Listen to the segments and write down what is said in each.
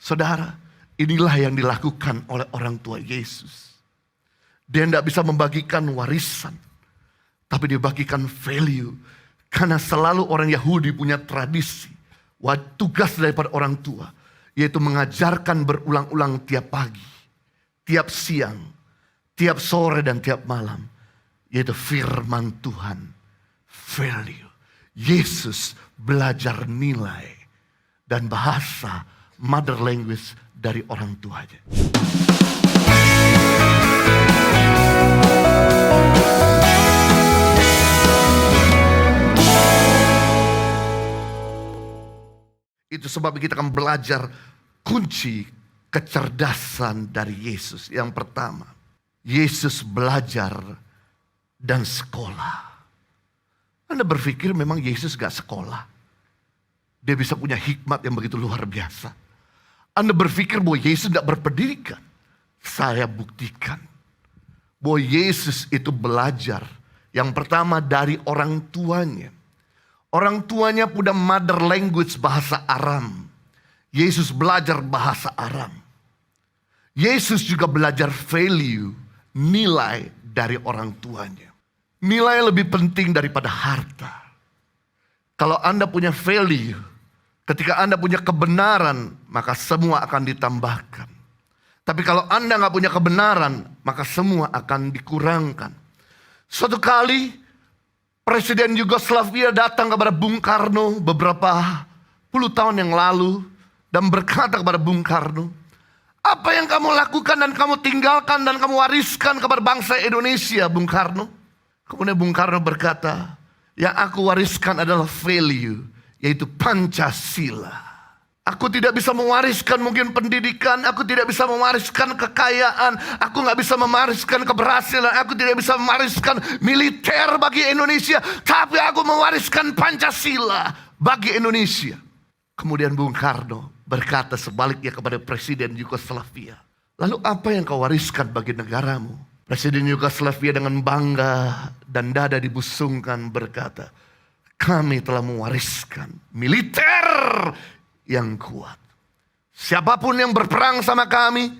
Saudara, inilah yang dilakukan oleh orang tua Yesus. Dia tidak bisa membagikan warisan, tapi dia bagikan value. Karena selalu orang Yahudi punya tradisi, tugas daripada orang tua, yaitu mengajarkan berulang-ulang tiap pagi, tiap siang, tiap sore dan tiap malam, yaitu firman Tuhan, value. Yesus belajar nilai dan bahasa mother language dari orang tuanya. Itu sebab kita akan belajar kunci kecerdasan dari Yesus. Yang pertama, Yesus belajar dan sekolah. Anda berpikir memang Yesus gak sekolah? Dia bisa punya hikmat yang begitu luar biasa. Anda berpikir bahwa Yesus tidak berpendidikan? Saya buktikan bahwa Yesus itu belajar. Yang pertama dari orang tuanya. Orang tuanya punya mother language bahasa Aram. Yesus belajar bahasa Aram. Yesus juga belajar value, nilai dari orang tuanya. Nilai lebih penting daripada harta. Kalau Anda punya value, ketika Anda punya kebenaran, maka semua akan ditambahkan. Tapi kalau Anda nggak punya kebenaran, maka semua akan dikurangkan. Suatu kali, Presiden Yugoslavia datang kepada Bung Karno beberapa puluh tahun yang lalu dan berkata kepada Bung Karno, apa yang kamu lakukan dan kamu tinggalkan dan kamu wariskan kepada bangsa Indonesia, Bung Karno? Kemudian Bung Karno berkata, yang aku wariskan adalah value, yaitu Pancasila. Aku tidak bisa mewariskan mungkin pendidikan, aku tidak bisa mewariskan kekayaan, aku gak bisa mewariskan keberhasilan, aku tidak bisa mewariskan militer bagi Indonesia, tapi aku mewariskan Pancasila bagi Indonesia. Kemudian Bung Karno berkata sebaliknya kepada Presiden Yugoslavia, lalu apa yang kau wariskan bagi negaramu? Presiden Yugoslavia dengan bangga dan dada dibusungkan berkata, kami telah mewariskan militer yang kuat. Siapapun yang berperang sama kami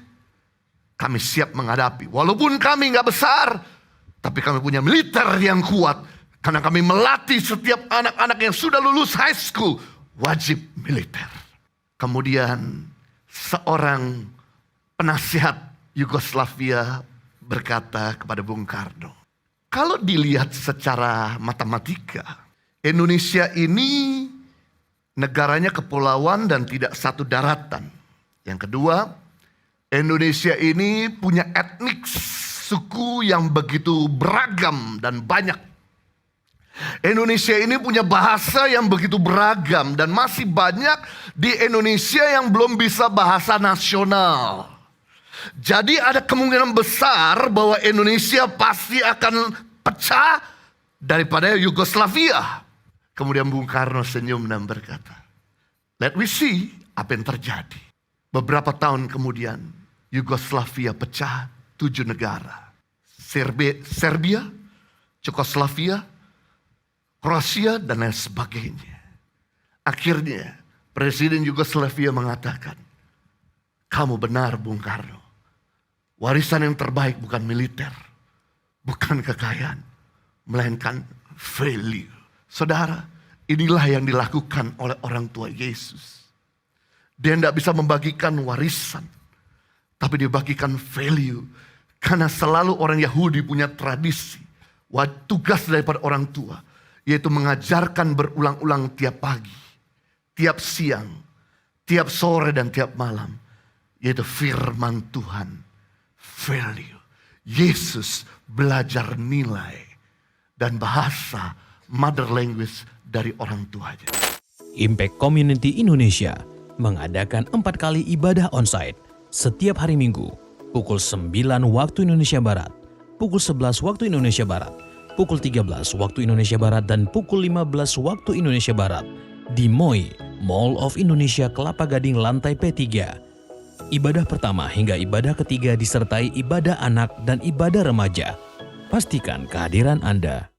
siap menghadapi. Walaupun kami gak besar, tapi kami punya militer yang kuat. Karena kami melatih setiap anak-anak yang sudah lulus high school, wajib militer. Kemudian seorang penasihat Yugoslavia berkata kepada Bung Karno, kalau dilihat secara matematika, Indonesia ini negaranya kepulauan dan tidak satu daratan. Yang kedua, Indonesia ini punya etnik suku yang begitu beragam dan banyak. Indonesia ini punya bahasa yang begitu beragam dan masih banyak di Indonesia yang belum bisa bahasa nasional. Jadi ada kemungkinan besar bahwa Indonesia pasti akan pecah daripada Yugoslavia. Kemudian Bung Karno senyum dan berkata, let we see apa yang terjadi. Beberapa tahun kemudian Yugoslavia pecah 7 negara. Serbia, Czechoslovakia, Kroasia dan lain sebagainya. Akhirnya Presiden Yugoslavia mengatakan, kamu benar Bung Karno. Warisan yang terbaik bukan militer, bukan kekayaan, melainkan value. Saudara, inilah yang dilakukan oleh orang tua Yesus. Dia tidak bisa membagikan warisan, tapi dia bagikan value. Karena selalu orang Yahudi punya tradisi, tugas daripada orang tua, yaitu mengajarkan berulang-ulang tiap pagi, tiap siang, tiap sore dan tiap malam, yaitu firman Tuhan, value. Yesus belajar nilai dan bahasa mother language dari orang tuanya. Impact Community Indonesia mengadakan 4 kali ibadah onsite setiap hari Minggu, pukul 9 waktu Indonesia Barat, pukul 11 waktu Indonesia Barat, pukul 13 waktu Indonesia Barat, dan pukul 15 waktu Indonesia Barat di MOI, Mall of Indonesia Kelapa Gading lantai P3. Ibadah pertama hingga ibadah ketiga disertai ibadah anak dan ibadah remaja. Pastikan kehadiran Anda.